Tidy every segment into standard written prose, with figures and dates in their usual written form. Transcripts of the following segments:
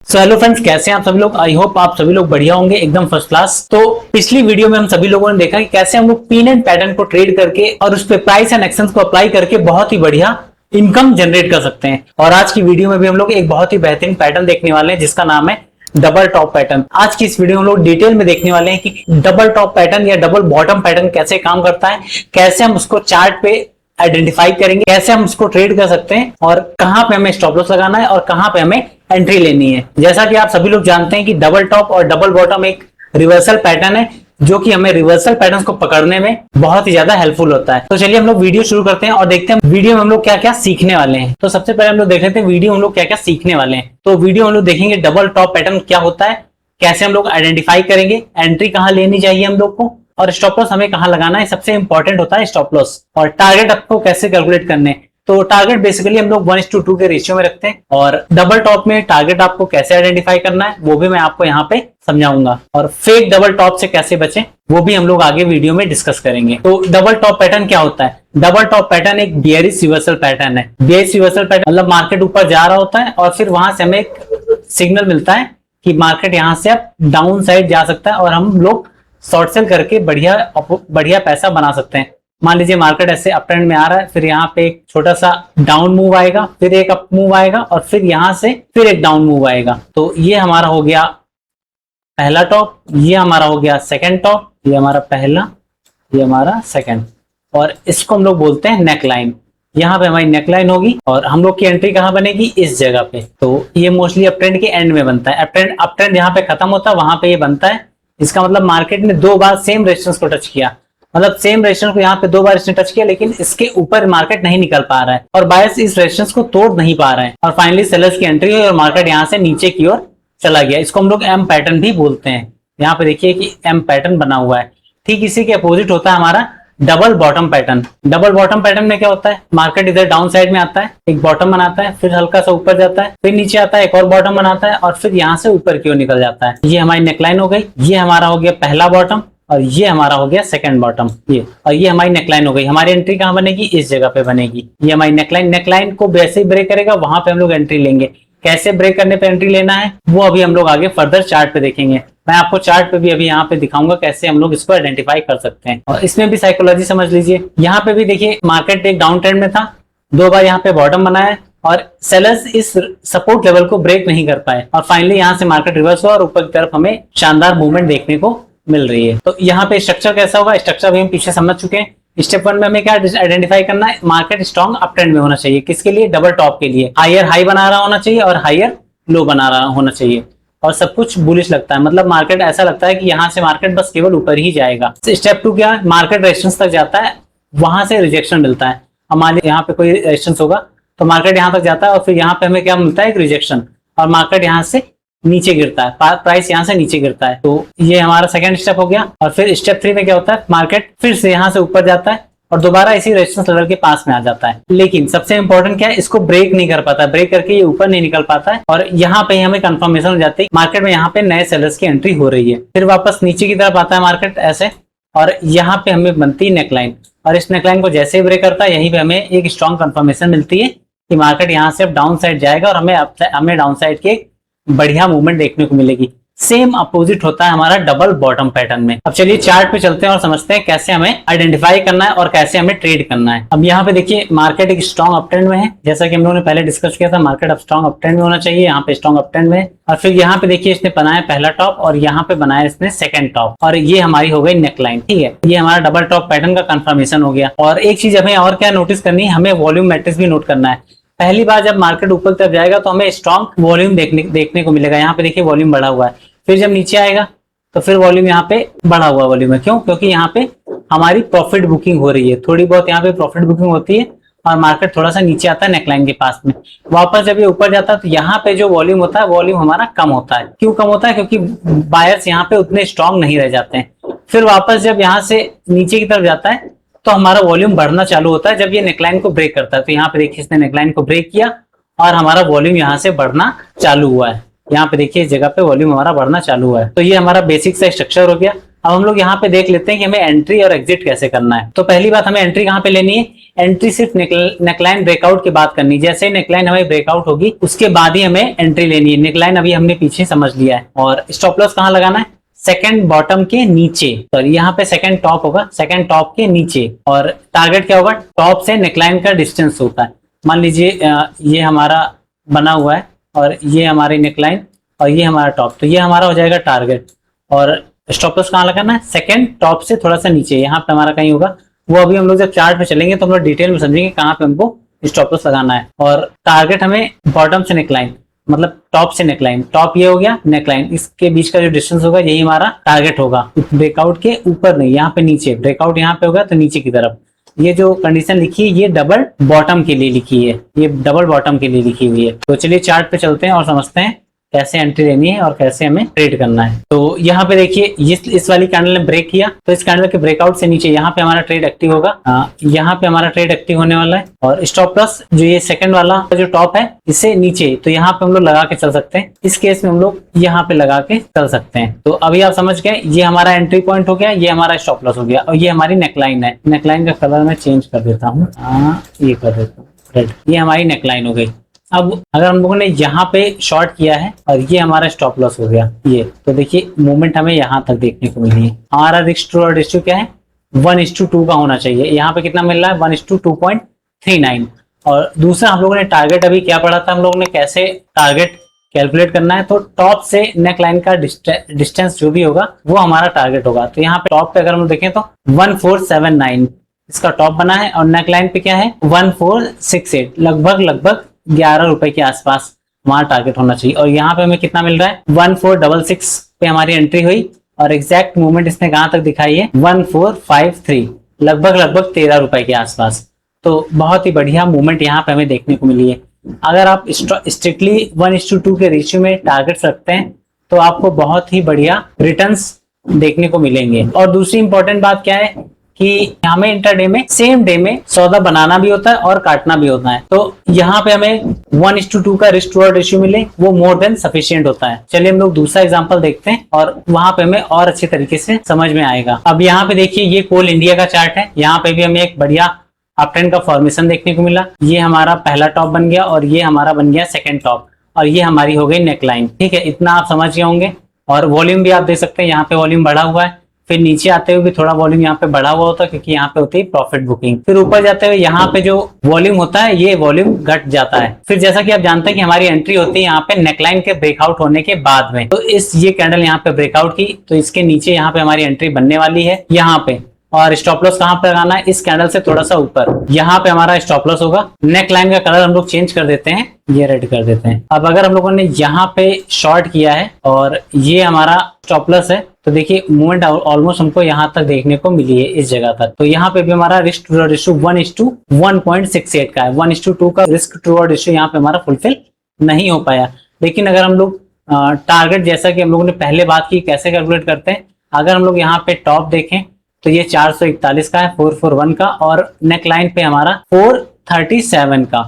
So hello friends, कैसे हैं आप सभी लोग। आई होप आप सभी लोग बढ़िया होंगे, एकदम फर्स्ट क्लास। तो पिछली वीडियो में हम सभी लोगों ने देखा कि कैसे हम लोग पिन एंड पैटर्न को ट्रेड करके और उस पे प्राइस एंड एक्शंस को अप्लाई करके बहुत ही बढ़िया इनकम जनरेट कर सकते हैं। और आज की वीडियो में भी हम लोग एक बहुत ही बेहतरीन पैटर्न देखने वाले हैं जिसका नाम है डबल टॉप पैटर्न। आज की इस वीडियो में हम लोग डिटेल में देखने वाले हैं कि डबल टॉप पैटर्न या डबल बॉटम पैटर्न कैसे काम करता है, कैसे हम उसको चार्ट पे आइडेंटिफाई करेंगे, कैसे हम उसको ट्रेड कर सकते हैं और कहां पे हमें स्टॉप लॉस लगाना है और कहां पे हमें एंट्री लेनी है। जैसा कि आप सभी लोग जानते हैं कि डबल टॉप और डबल बॉटम एक रिवर्सल पैटर्न है जो कि हमें रिवर्सल पैटर्न्स को पकड़ने में बहुत ही ज्यादा हेल्पफुल होता है। तो चलिए हम लोग वीडियो शुरू करते हैं और देखते हैं वीडियो में हम लोग क्या क्या सीखने वाले हैं। तो सबसे पहले हम लोग देख लेते हैं वीडियो हम लोग क्या क्या सीखने वाले हैं। तो वीडियो हम लोग देखेंगे डबल टॉप पैटर्न क्या होता है, कैसे हम लोग आइडेंटिफाई करेंगे, एंट्री कहां लेनी चाहिए हम लोग को, और स्टॉप लॉस हमें कहां लगाना है। सबसे इंपॉर्टेंट होता है स्टॉप लॉस, और टारगेट आपको कैसे कैलकुलेट करने। तो टारगेट बेसिकली हम लोग 1:2 के रेशियो में रखते हैं, और डबल टॉप में टारगेट आपको कैसे आइडेंटिफाई करना है वो भी मैं आपको यहाँ पे समझाऊंगा, और फेक डबल टॉप से कैसे बचें वो भी हम लोग आगे वीडियो में डिस्कस करेंगे। तो डबल टॉप पैटर्न क्या होता है? डबल टॉप पैटर्न एक बियरिश रिवर्सल पैटर्न है। बियरिश रिवर्सल पैटर्न मतलब मार्केट ऊपर जा रहा होता है और फिर वहां से हमें एक सिग्नल मिलता है कि मार्केट यहाँ से अब डाउन साइड जा सकता है और हम लोग शॉर्ट सेल करके बढ़िया पैसा बना सकते हैं। मान लीजिए मार्केट ऐसे अप ट्रेंड में आ रहा है, फिर यहाँ पे एक छोटा सा डाउन मूव आएगा, फिर एक अप मूव आएगा और फिर यहाँ से फिर एक डाउन मूव आएगा। तो ये हमारा हो गया पहला टॉप, ये हमारा हो गया सेकंड टॉप, ये हमारा पहला, ये हमारा सेकंड, और इसको हम लोग बोलते हैं नेक लाइन। यहाँ पे हमारी नेक लाइन होगी और हम लोग की एंट्री कहाँ बनेगी? इस जगह पे। तो ये मोस्टली अप ट्रेंड के एंड में बनता है। अप ट्रेंड यहाँ पे खत्म होता है वहां पे ये बनता है। इसका मतलब मार्केट ने 2 बार सेम रेजिस्टेंस को टच किया, मतलब सेम रेजिस्टेंस को यहाँ पे 2 बार इसने टच किया, लेकिन इसके ऊपर मार्केट नहीं निकल पा रहा है और बायर्स इस रेजिस्टेंस को तोड़ नहीं पा रहे हैं, और फाइनली सेलर्स की एंट्री हुई और मार्केट यहाँ से नीचे की ओर चला गया। इसको हम लोग एम पैटर्न भी बोलते हैं। यहाँ पे देखिए कि एम पैटर्न बना हुआ है। ठीक इसी के अपोजिट होता है हमारा double bottom pattern. Double bottom pattern में क्या होता है? मार्केट इधर डाउन साइड में आता है, एक बॉटम बनाता है, फिर हल्का सा ऊपर जाता है, फिर नीचे आता है, एक और बॉटम बनाता है और फिर यहाँ से ऊपर की ओर निकल जाता है। ये हमारी नेकलाइन हो गई, ये हमारा हो गया पहला बॉटम और ये हमारा हो गया सेकंड बॉटम, ये और ये हमारी नेकलाइन हो गई। हमारी एंट्री कहाँ बनेगी? इस जगह पे बनेगी। ये हमारी नेकलाइन, नेकलाइन को वैसे ही ब्रेक करेगा, वहां पे हम लोग एंट्री लेंगे। कैसे ब्रेक करने पे एंट्री लेना है वो अभी हम लोग आगे फर्दर चार्ट पे देखेंगे। मैं आपको चार्ट पे भी अभी यहाँ पे दिखाऊंगा कैसे हम लोग इसको आइडेंटिफाई कर सकते हैं, और इसमें भी साइकोलॉजी समझ लीजिए। यहाँ पे भी देखिए मार्केट एक डाउन ट्रेंड में था, 2 बार यहाँ पे बॉटम बनाया और सेलर्स इस सपोर्ट लेवल को ब्रेक नहीं कर पाए, और फाइनली यहाँ से मार्केट रिवर्स हुआ और ऊपर की तरफ हमें शानदार मूवमेंट देखने को मिल रही है। तो यहाँ पे स्ट्रक्चर कैसा होगा? स्ट्रक्चर भी हम पीछे समझ चुके हैं। स्टेप 1 में हमें क्या आइडेंटिफाई करना है? मार्केट स्ट्रॉन्ग अप ट्रेंड में होना चाहिए। किसके लिए? डबल टॉप के लिए। हायर हाई बना रहा होना चाहिए और हायर लो बना रहा होना चाहिए, और सब कुछ बुलिश लगता है, मतलब मार्केट ऐसा लगता है कि यहाँ से मार्केट बस केवल ऊपर ही जाएगा। स्टेप 2 क्या है? मार्केट रेजिस्टेंस तक जाता है, वहां से रिजेक्शन मिलता है। हमारे यहाँ पे कोई रेजिस्टेंस होगा तो मार्केट यहाँ तक जाता है और फिर यहाँ पे हमें क्या मिलता है? एक रिजेक्शन, और मार्केट यहाँ से नीचे गिरता है, प्राइस यहाँ से नीचे गिरता है। तो ये हमारा सेकंड स्टेप हो गया। और फिर स्टेप 3 में क्या होता है? मार्केट फिर से यहाँ से ऊपर जाता है और दोबारा इसी रेजिस्टेंस लेवल के पास में आ जाता है, लेकिन सबसे इंपॉर्टेंट क्या है? इसको ब्रेक नहीं कर पाता, ब्रेक करके ये ऊपर नहीं निकल पाता है, और यहाँ पे हमें कंफर्मेशन हो जाती है मार्केट में यहाँ पे नए सेलर्स की एंट्री हो रही है। फिर वापस नीचे की तरफ आता है मार्केट ऐसे, और यहाँ पे हमें बनती है नेकलाइन, और इस नेकलाइन को जैसे ही ब्रेक करता है यहीं पे हमें एक स्ट्रॉन्ग कंफर्मेशन मिलती है कि मार्केट यहाँ से अब डाउन साइड जाएगा और हमें डाउन साइड की बढ़िया मूवमेंट देखने को मिलेगी। सेम अपोजिट होता है हमारा डबल बॉटम पैटर्न में। अब चलिए चार्ट पे चलते हैं और समझते हैं कैसे हमें आइडेंटिफाई करना है और कैसे हमें ट्रेड करना है। अब यहाँ पे देखिए मार्केट एक स्ट्रॉन्ग अप ट्रेंड में है, जैसा कि हम लोगों ने पहले डिस्कस किया था। मार्केट अब स्ट्रॉन्ग अप ट्रेंड में होना चाहिए, यहाँ पे स्ट्रॉन्ग अप ट्रेंड में। और फिर यहाँ पे देखिए इसने बनाया पहला टॉप और यहाँ पे बनाया इसने सेकंड टॉप, और ये हमारी हो गई नेकलाइन। ठीक है, ये हमारा डबल टॉप पैटर्न का कंफर्मेशन हो गया। और एक चीज हमें और क्या नोटिस करनी है? हमें वॉल्यूम मैट्रिक्स भी नोट करना है। पहली बार जब मार्केट ऊपर की तरफ जाएगा तो हमें स्ट्रॉन्ग वॉल्यूम देखने को मिलेगा। यहाँ पे देखिए वॉल्यूम बढ़ा हुआ है, फिर जब नीचे आएगा तो फिर वॉल्यूम यहाँ पे बढ़ा हुआ वॉल्यूम है। क्यों? क्योंकि यहाँ पे हमारी प्रॉफिट बुकिंग हो रही है, थोड़ी बहुत यहाँ पे प्रॉफिट बुकिंग होती है, और मार्केट थोड़ा सा नीचे आता है नेकलाइन के पास में। वापस जब ये ऊपर जाता है तो यहाँ पे जो वॉल्यूम होता है वॉल्यूम हमारा कम होता है। क्यों कम होता है? क्योंकि बायर्स यहाँ पे उतने स्ट्रॉन्ग नहीं रह जाते हैं। फिर वापस जब यहाँ से नीचे की तरफ जाता है तो हमारा वॉल्यूम बढ़ना चालू होता है जब ये नेकलाइन को ब्रेक करता है। तो यहाँ पे देखिए इसने नेकलाइन को ब्रेक किया और हमारा वॉल्यूम यहाँ से बढ़ना चालू हुआ है। यहाँ पे देखिए इस जगह पे वॉल्यूम हमारा बढ़ना चालू हुआ है। तो ये हमारा बेसिक सा स्ट्रक्चर हो गया। अब हम लोग यहाँ पे देख लेते हैं कि हमें एंट्री और एग्जिट कैसे करना है। तो पहली बात, हमें एंट्री कहाँ पे लेनी है? एंट्री सिर्फ नेकलाइन ब्रेकआउट की बात करनी है। जैसे ही नेकलाइन हमें ब्रेकआउट होगी उसके बाद ही हमें एंट्री लेनी है। नेकलाइन अभी हमने पीछे समझ लिया है। और स्टॉप लॉस कहाँ लगाना है? सेकंड बॉटम के नीचे, सॉरी यहाँ पे सेकंड टॉप होगा, सेकंड टॉप के नीचे। और टारगेट क्या होगा? टॉप से नेकलाइन का डिस्टेंस होता है। मान लीजिए ये हमारा बना हुआ है और ये हमारी नेकलाइन और ये हमारा टॉप, तो ये हमारा हो जाएगा टारगेट। और स्टॉप लॉस कहाँ लगाना है? सेकंड टॉप से थोड़ा सा नीचे, यहाँ पे हमारा कहीं होगा। वो अभी हम लोग जब चार्ट पे चलेंगे तो हम लोग डिटेल में समझेंगे कहाँ पे हमको स्टॉप लॉस लगाना है। और टारगेट हमें बॉटम से नेकलाइन, मतलब टॉप से नेकलाइन, टॉप ये हो गया, नेकलाइन इसके बीच का जो डिस्टेंस होगा यही हमारा टारगेट होगा। ब्रेकआउट के ऊपर नहीं, यहाँ पे नीचे। ब्रेकआउट यहाँ पे होगा तो नीचे की तरफ। ये जो कंडीशन लिखी है ये डबल बॉटम के लिए लिखी है, ये डबल बॉटम के लिए लिखी हुई है। तो चलिए चार्ट पे चलते हैं और समझते हैं कैसे एंट्री लेनी है और कैसे हमें ट्रेड करना है। तो यहाँ पे देखिए इस वाली कैंडल ने ब्रेक किया, तो इस कैंडल के ब्रेकआउट से नीचे यहाँ पे हमारा ट्रेड एक्टिव होगा। यहाँ पे हमारा ट्रेड एक्टिव होने वाला है। और स्टॉप लॉस जो ये सेकंड वाला जो टॉप है इससे नीचे, तो यहाँ पे हम लोग लगा के चल सकते हैं। इस केस में हम लोग यहाँ पे लगा के चल सकते हैं। तो अभी आप समझ गए, ये हमारा एंट्री पॉइंट हो गया, ये हमारा स्टॉप लॉस हो गया और ये हमारी नेकलाइन है। नेकलाइन का कलर मैं चेंज कर देता हूँ, ये कर देता हूँ रेड। ये हमारी नेकलाइन हो गई। अब अगर हम लोगों ने यहाँ पे शॉर्ट किया है और ये हमारा स्टॉप लॉस हो गया, ये तो देखिए मूवमेंट हमें यहाँ तक देखने को मिली है। हमारा रिस्क टू और रेशियो क्या है? 1:2 का होना चाहिए। यहाँ पे कितना मिल रहा है? 1:2.39। और दूसरा हम लोगों ने टारगेट अभी क्या पढ़ा था हम लोगों ने, कैसे टारगेट कैलकुलेट करना है। तो टॉप से नेक लाइन का डिस्टेंस जो भी होगा वो हमारा टारगेट होगा। तो यहाँ पे टॉप पे अगर हम देखें तो 1479 इसका टॉप बना है और नेक लाइन पे क्या है? 1468, लगभग 11 रुपए के आसपास हमारा टारगेट होना चाहिए। और यहाँ पे हमें कितना मिल रहा है? 1466 पे हमारी एंट्री हुई और एग्जैक्ट मूवमेंट इसने कहां तक दिखाई है? 1453, लगभग 13 रुपए के आसपास। तो बहुत ही बढ़िया मूवमेंट यहाँ पे हमें देखने को मिली है। अगर आप स्ट्रिक्टली 1:2 के रेशियो में टारगेट्स रखते हैं तो आपको बहुत ही बढ़िया रिटर्न्स देखने को मिलेंगे। और दूसरी इंपॉर्टेंट बात क्या है कि हमें इंटरडे में सेम डे में सौदा बनाना भी होता है और काटना भी होता है। तो यहाँ पे हमें 1:2 का रिस्क टू रेशियो मिले वो मोर देन सफिशिएंट होता है। चलिए हम लोग दूसरा एग्जांपल देखते हैं और वहां पे हमें और अच्छे तरीके से समझ में आएगा। अब यहाँ पे देखिए ये कोल इंडिया का चार्ट है। यहाँ पे भी हमें एक बढ़िया अप ट्रेंड का फॉर्मेशन देखने को मिला। ये हमारा पहला टॉप बन गया और ये हमारा बन गया सेकेंड टॉप और ये हमारी हो गई नेकलाइन। ठीक है, इतना आप समझ गए होंगे। और वॉल्यूम भी आप देख सकते हैं, यहाँ पे वॉल्यूम बढ़ा हुआ है। फिर नीचे आते हुए भी थोड़ा वॉल्यूम यहाँ पे बढ़ा हुआ होता है क्योंकि यहाँ पे होती है प्रॉफिट बुकिंग। फिर ऊपर जाते हुए यहाँ पे जो वॉल्यूम होता है ये वॉल्यूम घट जाता है। फिर जैसा कि आप जानते हैं कि हमारी एंट्री होती है यहाँ पे नेकलाइन के ब्रेकआउट होने के बाद में। तो ये कैंडल यहाँ पे ब्रेकआउट की तो इसके नीचे यहाँ पे हमारी एंट्री बनने वाली है यहाँ पे। और स्टॉप लॉस कहां पे लगाना है? इस कैंडल से थोड़ा सा ऊपर, यहाँ पे हमारा स्टॉप लॉस होगा। नेक लाइन का कलर हम लोग चेंज कर देते हैं, ये रेड कर देते हैं। अब अगर हम लोगों ने यहाँ पे शॉर्ट किया है और ये हमारा स्टॉप लॉस है तो देखिए मूवमेंट ऑलमोस्ट हमको यहाँ तक देखने को मिली है इस जगह तक। तो यहाँ पे भी हमारा रिस्क टू रेशियो 1:1.68 का है। 1:2 का रिस्क टू रेशियो यहाँ पे हमारा फुलफिल नहीं हो पाया। लेकिन अगर हम लोग टारगेट, जैसा कि हम लोगों ने पहले बात की कैसे कैलकुलेट करते हैं, अगर हम लोग यहाँ पे टॉप देखें तो ये 441 का है, 441 का, और नेक लाइन पे हमारा 437 का,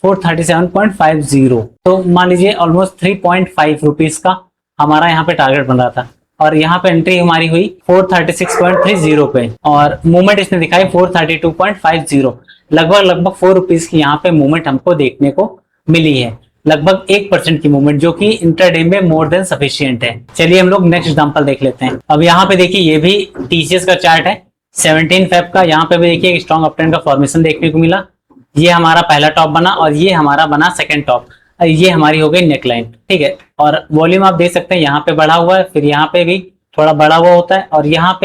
437.50। तो मान लीजिए ऑलमोस्ट 3.5 रुपीज का हमारा यहाँ पे टारगेट बन रहा था। और यहाँ पे एंट्री हमारी हुई 436.30 पे और मूवमेंट इसने दिखाई 432.50। लगभग 4 रुपीज की यहाँ पे मूवमेंट हमको देखने को मिली है। लगभग 1% की मूवमेंट जो कि इंटरडे में मोर देन सफिशिएंट है। चलिए हम लोग नेक्स्ट एग्जांपल देख लेते हैं। अब यहाँ पे देखिए ये भी टीसीएस का चार्ट है 17 फेब का। यहाँ पे भी देखिए एक स्ट्रॉन्ग अपट्रेंड का फॉर्मेशन देखने को मिला। ये हमारा पहला टॉप बना और ये हमारा बना सेकंड टॉप। ये हमारी हो गई नेकलाइन। ठीक है, और वॉल्यूम आप देख सकते हैं यहाँ पे बढ़ा हुआ है, फिर यहाँ पे भी थोड़ा बढ़ा हुआ होता है और यहाँ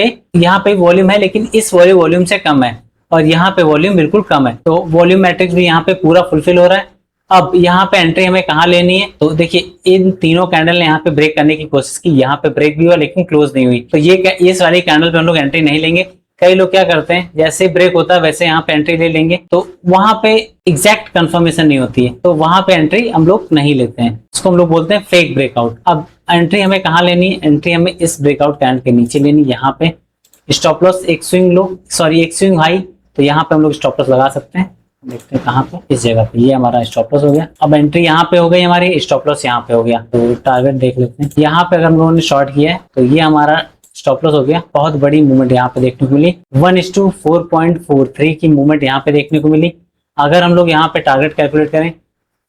पे वॉल्यूम है लेकिन इस वॉल्यूम से कम है और यहाँ पे वॉल्यूम बिल्कुल कम है। तो वॉल्यूम मैट्रिक्स भी यहाँ पे पूरा फुलफिल हो रहा है। अब यहाँ पे एंट्री हमें कहाँ लेनी है? तो देखिए इन तीनों कैंडल ने यहाँ पे ब्रेक करने की कोशिश की, यहाँ पे ब्रेक भी हुआ लेकिन क्लोज नहीं हुई। तो ये इस वाली कैंडल पे हम लोग एंट्री नहीं लेंगे। कई लोग क्या करते हैं, जैसे ब्रेक होता है वैसे यहाँ पे एंट्री ले लेंगे, तो वहां पे एग्जैक्ट कंफर्मेशन नहीं होती है, तो वहां पे एंट्री हम लोग नहीं लेते हैं। इसको हम लोग बोलते हैं फेक ब्रेकआउट। अब एंट्री हमें कहाँ लेनी है? एंट्री हमें इस ब्रेकआउट कैंडल के नीचे लेनी। यहाँ पे स्टॉप लॉस एक स्विंग हाई, तो यहाँ पे हम लोग स्टॉप लॉस लगा सकते हैं। देखते हैं कहाँ पे, इस जगह पे। ये हमारा स्टॉप लॉस हो गया। अब एंट्री यहाँ पे हो गई हमारी, स्टॉप लॉस यहाँ पे हो गया। तो टारगेट देख लेते हैं। यहाँ पे अगर हम लोगों ने शॉर्ट किया है तो ये हमारा स्टॉप लॉस हो गया। बहुत बड़ी मूवमेंट यहाँ पे देखने को मिली, 1:4.43 की मूवमेंट यहाँ पे देखने को मिली। अगर हम लोग यहाँ पे टारगेट कैलकुलेट करें,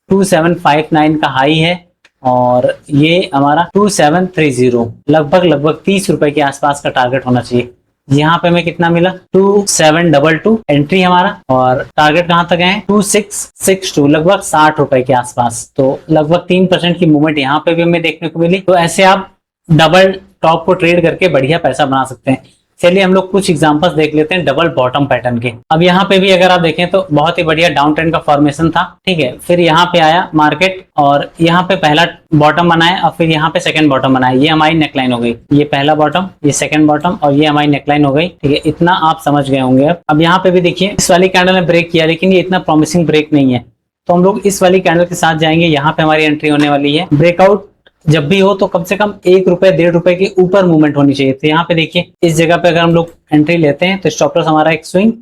2759 का हाई है और ये हमारा 2730, लगभग 30 रुपए के आसपास का टारगेट होना चाहिए। यहाँ पे हमें कितना मिला, 2722 एंट्री हमारा, और टारगेट कहाँ तक है 2662, लगभग 60 रुपए के आसपास। तो लगभग 3% की मूवमेंट यहाँ पे भी हमें देखने को मिली। तो ऐसे आप डबल टॉप को ट्रेड करके बढ़िया पैसा बना सकते हैं। चलिए हम लोग कुछ एग्जांपल्स देख लेते हैं डबल बॉटम पैटर्न के। अब यहाँ पे भी अगर आप देखें तो बहुत ही बढ़िया डाउन ट्रेंड का फॉर्मेशन था, ठीक है। फिर यहाँ पे आया मार्केट और यहाँ पे पहला बॉटम बनाया और फिर यहाँ पे सेकंड बॉटम बनाया। ये हमारी नेकलाइन हो गई, ये पहला बॉटम, ये सेकंड बॉटम और ये हमारी नेकलाइन हो गई, ठीक है। इतना आप समझ गए होंगे। अब यहाँ पे भी देखिए इस वाली कैंडल ने ब्रेक किया, लेकिन ये इतना प्रॉमिसिंग ब्रेक नहीं है, तो हम लोग इस वाली कैंडल के साथ जाएंगे। यहाँ पे हमारी एंट्री होने वाली है। ब्रेकआउट जब भी हो तो कम से कम 1 रुपए 1.5 रुपए के ऊपर मूवमेंट होनी चाहिए। तो यहाँ पे देखिए इस जगह पे अगर हम लोग एंट्री लेते हैं तो स्टॉप लॉस हमारा एक स्विंग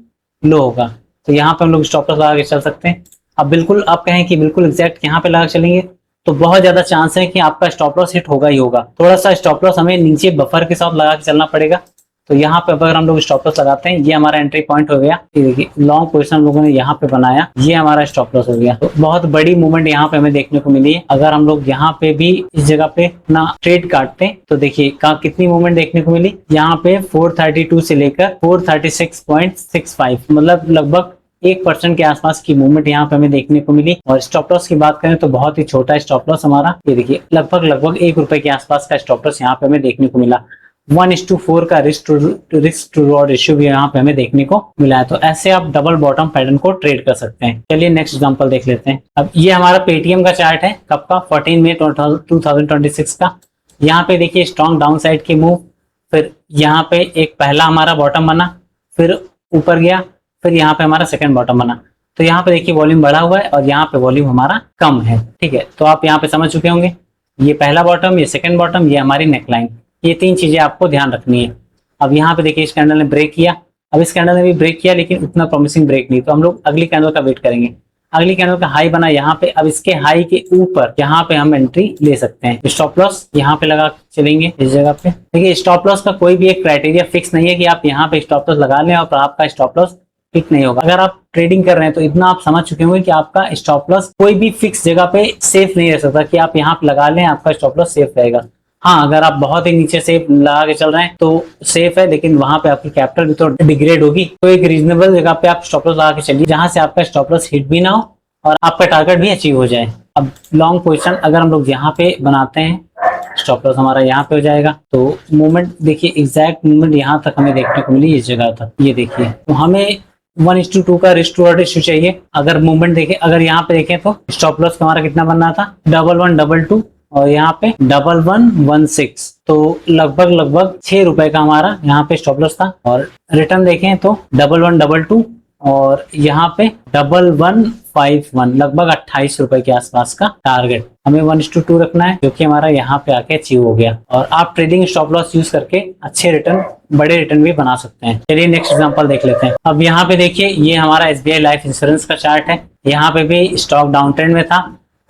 लो होगा, तो यहाँ पे हम लोग स्टॉप लॉस लगा के चल सकते हैं। अब बिल्कुल आप कहें कि बिल्कुल एग्जैक्ट यहाँ पे लगा चलेंगे तो बहुत ज्यादा चांस है कि आपका स्टॉप लॉस हिट होगा ही होगा। थोड़ा सा स्टॉप लॉस हमें नीचे बफर के साथ लगा के चलना पड़ेगा। तो यहाँ पे अगर हम लोग स्टॉप लॉस लगाते हैं, ये हमारा एंट्री पॉइंट हो गया। देखिए लॉन्ग पोजीशन हम लोगों ने यहाँ पे बनाया, ये हमारा स्टॉप लॉस हो गया। तो बहुत बड़ी मूवमेंट यहाँ पे हमें देखने को मिली है। अगर हम लोग यहाँ पे भी इस जगह पे अपना ट्रेड काटते हैं तो देखिए कितनी मूवमेंट देखने को मिली। यहाँ पे 432 से लेकर 436.65, मतलब लगभग 1% के आसपास की मूवमेंट यहाँ पे हमें देखने को मिली। और स्टॉप लॉस की बात करें तो बहुत ही छोटा स्टॉप लॉस हमारा, ये देखिए लगभग 1 रुपए के आसपास का स्टॉप लॉस यहाँ पे हमें देखने को मिला। 1:4 का रिस्क टू रिवॉर्ड रेशियो भी यहाँ पे हमें देखने को मिला है। तो ऐसे आप डबल बॉटम पैटर्न को ट्रेड कर सकते हैं। चलिए नेक्स्ट एग्जांपल देख लेते हैं। अब ये हमारा पेटीएम का चार्ट है, कब का, 14 मई 2026 का। यहाँ पे देखिए स्ट्रॉन्ग डाउन साइड की मूव, फिर यहाँ पे एक पहला हमारा बॉटम बना, फिर ऊपर गया, फिर यहाँ पे हमारा सेकंड बॉटम बना। तो यहाँ पे देखिए वॉल्यूम बढ़ा हुआ है और यहाँ पे वॉल्यूम हमारा कम है, ठीक है। तो आप यहाँ पे समझ चुके होंगे, ये पहला बॉटम, ये सेकंड बॉटम, ये हमारी नेकलाइन, ये 3 चीजें आपको ध्यान रखनी है। अब यहाँ पे देखिए इस कैंडल ने ब्रेक किया, अब इस कैंडल ने भी ब्रेक किया लेकिन उतना प्रॉमिसिंग ब्रेक नहीं, तो हम लोग अगली कैंडल का वेट करेंगे। अगली कैंडल का हाई बना यहाँ पे, अब इसके हाई के ऊपर यहाँ पे हम एंट्री ले सकते हैं। स्टॉप लॉस यहाँ पे लगा चलेंगे इस जगह पे। देखिए स्टॉप लॉस का कोई भी एक क्राइटेरिया फिक्स नहीं है कि आप यहाँ पे स्टॉप लॉस लगा लें और आपका स्टॉप लॉस फिक्स नहीं होगा। अगर आप ट्रेडिंग कर रहे हैं तो इतना आप समझ चुके होंगे कि आपका स्टॉप लॉस कोई भी फिक्स जगह पे सेफ नहीं रह सकता कि आप यहाँ पे लगा लें आपका स्टॉप लॉस सेफ रहेगा। हाँ, अगर आप बहुत ही नीचे से लगा के चल रहे हैं तो सेफ है, लेकिन वहां पे आपकी कैपिटल भी तो डिग्रेड होगी। तो एक रीजनेबल जगह पे आप स्टॉप लॉस लगा के चलिए जहां से आपका स्टॉप लॉस हिट भी ना हो और आपका टारगेट भी अचीव हो जाए। अब लॉन्ग पोजीशन अगर हम लोग यहाँ पे बनाते हैं, स्टॉप लॉस हमारा यहाँ पे हो जाएगा। तो मूवमेंट देखिए एग्जैक्ट मूवमेंट यहाँ तक हमें देखने को मिली, इस जगह तक, ये देखिए। तो हमें 1:2 का रिस्क टू रिवॉर्ड रेशियो चाहिए। अगर मूवमेंट देखें, अगर यहाँ पे देखें तो स्टॉप लॉस हमारा कितना बनना था, 1122 और यहाँ पे 1116, तो लगभग 6 रुपए का हमारा यहाँ पे स्टॉप लॉस था। और रिटर्न देखें तो 1122 और यहाँ पे 1151, लगभग 28 रुपए के आसपास का टारगेट हमें 1:2 रखना है, जो कि हमारा यहाँ पे आके अचीव हो गया। और आप ट्रेडिंग स्टॉप लॉस यूज करके अच्छे रिटर्न, बड़े रिटर्न भी बना सकते हैं। चलिए नेक्स्ट एग्जांपल देख लेते हैं। अब यहाँ पे देखिए ये हमारा SBI लाइफ इंश्योरेंस का चार्ट है। यहाँ पे भी स्टॉक डाउन ट्रेंड में था,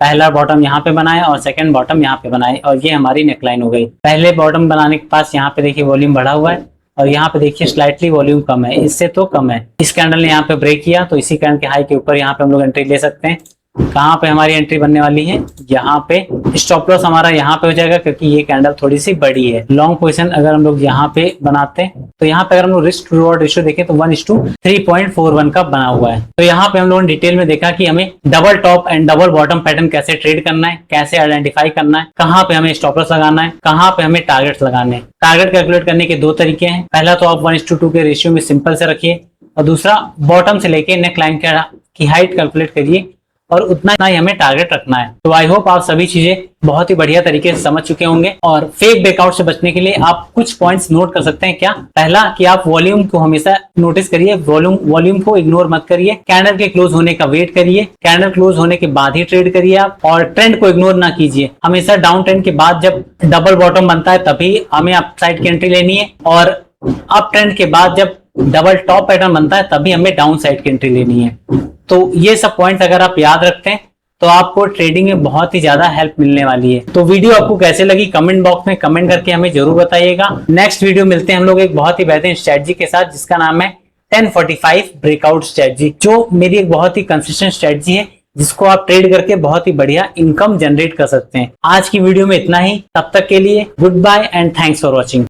पहला बॉटम यहाँ पे बनाया और सेकंड बॉटम यहाँ पे बनाए और ये हमारी नेकलाइन हो गई। पहले बॉटम बनाने के पास यहाँ पे देखिए वॉल्यूम बढ़ा हुआ है और यहाँ पे देखिए स्लाइटली वॉल्यूम कम है, इससे तो कम है। इस कैंडल ने यहाँ पे ब्रेक किया तो इसी कैंडल के हाई के ऊपर यहाँ पे हम लोग एंट्री ले सकते हैं। कहाँ पे हमारी एंट्री बनने वाली है, यहाँ पे। स्टॉप लॉस हमारा यहाँ पे हो जाएगा क्योंकि ये कैंडल थोड़ी सी बड़ी है। लॉन्ग पोजीशन अगर हम लोग यहाँ पे बनाते हैं तो यहाँ पे अगर हम लोग रिस्क टू रिवॉर्ड रेशियो देखें तो 1:3.41 का बना हुआ है। तो यहाँ पे हम लोगों ने डिटेल में देखा कि हमें double top and double bottom pattern कैसे ट्रेड करना है, कैसे आइडेंटिफाई करना है, कहाँ पे हमें स्टॉप लॉस लगाना है, कहाँ पे हमें टारगेट्स लगाने हैं। टारगेट कैलकुलेट करने के 2 तरीके हैं। पहला तो आप 1:2 के रेशियो में सिंपल से रखिए और दूसरा बॉटम से लेके नेक लाइन की हाइट कैलकुलेट करिए और उतना ही हमें टारगेट रखना है। तो आई होप आप सभी चीजें बहुत ही बढ़िया तरीके से समझ चुके होंगे। और फेक ब्रेकआउट से बचने के लिए आप कुछ पॉइंट्स नोट कर सकते हैं। क्या? पहला कि आप वॉल्यूम को हमेशा नोटिस करिए, वॉल्यूम को इग्नोर मत करिए, कैंडल के क्लोज होने का वेट करिए, कैंडल क्लोज होने के बाद ही ट्रेड करिए आप, और ट्रेंड को इग्नोर ना कीजिए। हमेशा डाउन ट्रेंड के बाद जब डबल बॉटम बनता है तभी हमें अप साइड की एंट्री लेनी है, और अप ट्रेंड के बाद जब डबल टॉप पैटर्न बनता है तभी हमें डाउन साइड की एंट्री लेनी है। तो ये सब पॉइंट्स अगर आप याद रखते हैं तो आपको ट्रेडिंग में बहुत ही ज्यादा हेल्प मिलने वाली है। तो वीडियो आपको कैसे लगी कमेंट बॉक्स में कमेंट करके हमें जरूर बताइएगा। नेक्स्ट वीडियो मिलते हैं हम लोग एक बहुत ही बेहतरीन स्ट्रेटजी के साथ, जिसका नाम है 1045 ब्रेकआउट स्ट्रेटजी, जो मेरी एक बहुत ही कंसिस्टेंट स्ट्रेटजी है, जिसको आप ट्रेड करके बहुत ही बढ़िया इनकम जनरेट कर सकते हैं। आज की वीडियो में इतना ही, तब तक के लिए good bye and thanks for watching.